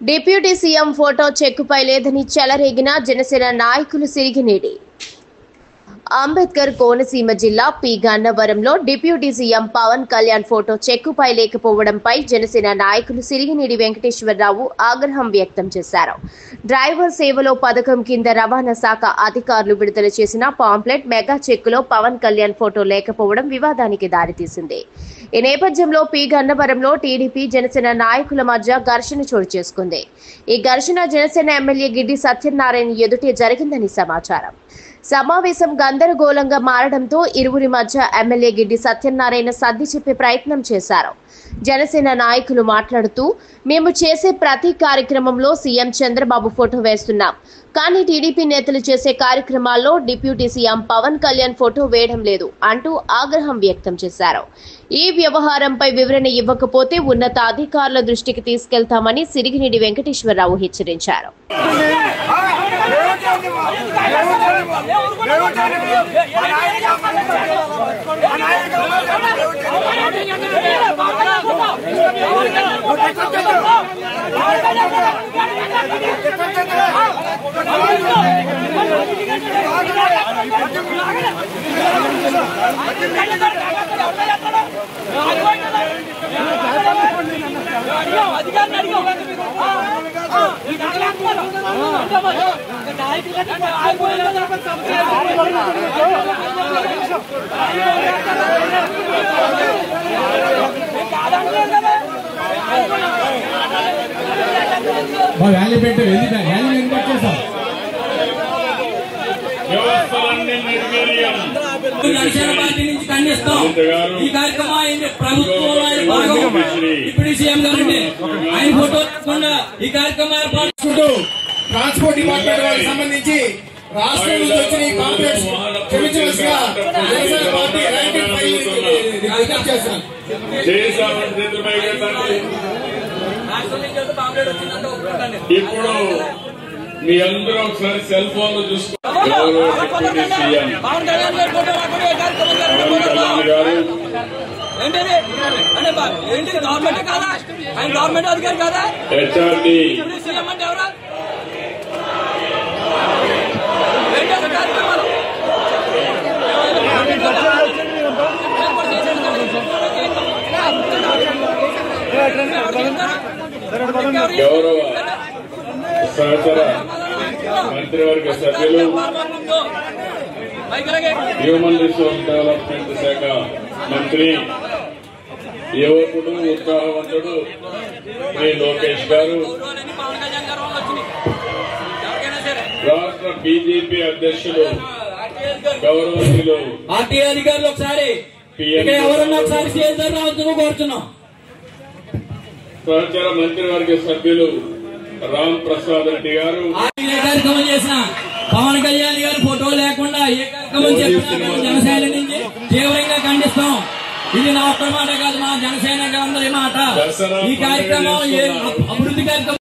Deputy CM photo చెక్కుపై లేదని చెలరేగిన జనసేన నాయకులు సిరిగినేడి. అంబేద్కర్ కోనసీమ జిల్లా పి గన్నవరంలో deputy CM Pawan Kalyan photo చెక్కుపై లేకపోవడంపై జనసేన నాయకులు సిరిగినేడి వెంకటేశ్వరరావు ఆగ్రహం వ్యక్తం చేశారు. డ్రైవర్ సేవలో పథకం కింద రవాణా శాఖ అధికారులు విడుదల చేసిన పాంప్లెట్ మెగా చెక్కులో పవన్ కళ్యాణ్ ఫోటో లేకపోవడం వివాదానికి దారితీసింది. ఈ నేపథ్యంలో పి గన్నవరంలో టీడీపీ జనసేన నాయకుల మధ్య ఘర్షణ చోటు చేసుకుంది. ఈ ఘర్షణ జనసేన ఎమ్మెల్యే గిడ్డి సత్యనారాయణ ఎదుటే జరిగిందని సమాచారం. సమావేశం గందరగోళంగా మారడంతో ఇరువురి మధ్య ఎమ్మెల్యే గిడ్డి సత్యనారాయణ సర్ది చెప్పే ప్రయత్నం చేశారు. జనసేన నాయకులు మాట్లాడుతూ, మేము చేసే ప్రతి కార్యక్రమంలో సీఎం చంద్రబాబు ఫోటో వేస్తున్నాం, కానీ టీడీపీ నేతలు చేసే కార్యక్రమాల్లో deputy CM Pawan Kalyan photo వేయడం లేదు అంటూ ఆగ్రహం వ్యక్తం చేశారు. ఈ వ్యవహారంపై వివరణ ఇవ్వకపోతే ఉన్నత అధికారుల దృష్టికి తీసుకెళ్తామని సిరిగినేడి వెంకటేశ్వరరావు హెచ్చరించారు. పార్టీ నుంచి ఖండిస్తాం. ఈ కార్యక్రమం ప్రభుత్వంలో డిప్యూటీ సీఎం గారండి ఆయన ఫోటో లేకుండా ఈ కార్యక్రమాలు పాల్గొంటూ ట్రాన్స్పోర్ట్ డిపార్ట్మెంట్ వారికి సంబంధించి రాష్ట్రం నుంచి వచ్చిన ఈ కాంప్లెక్స్ క్షమించవలసిగా జనసేన పార్టీ ర్యాంకింగ్ విజ్ఞప్తి చేస్తున్నాం. ఇప్పుడు మీ అందరూ ఒకసారి సెల్ ఫోన్ లో చూసుకోండి. గవర్నమెంట్ కాదా ఆయన గవర్నమెంట్ అధికారి కాదా హెచ్ఆర్డి సీఎం అంటే ఎవరా గౌరవ సహచర మంత్రివర్గ సభ్యులు హ్యూమన్ రిసోర్స్ డెవలప్మెంట్ శాఖ మంత్రి యువకుడు ఉత్సాహవంతుడు శ్రీ లోకేష్ గారు, రాష్ట్ర బీజేపీ అధ్యక్షులు గౌరవనీయులు ఆర్టీ అధికారులు ఒకసారి ఎవరన్నా ఒకసారి కోరుతున్నాం. సహచర మంత్రివర్గ సభ్యులు రామ్ ప్రసాద్ రెడ్డి గారు, ఏ కార్యక్రమం చేసినా పవన్ కళ్యాణ్ గారి ఫోటో లేకుండా ఏ కార్యక్రమం చేసినా జనసేన నుంచి తీవ్రంగా ఖండిస్తాం. ఇది నా ఒక్క మాట కాదు, మా జనసేన అందరి మాట. ఈ కార్యక్రమం అభివృద్ధి కార్యక్రమం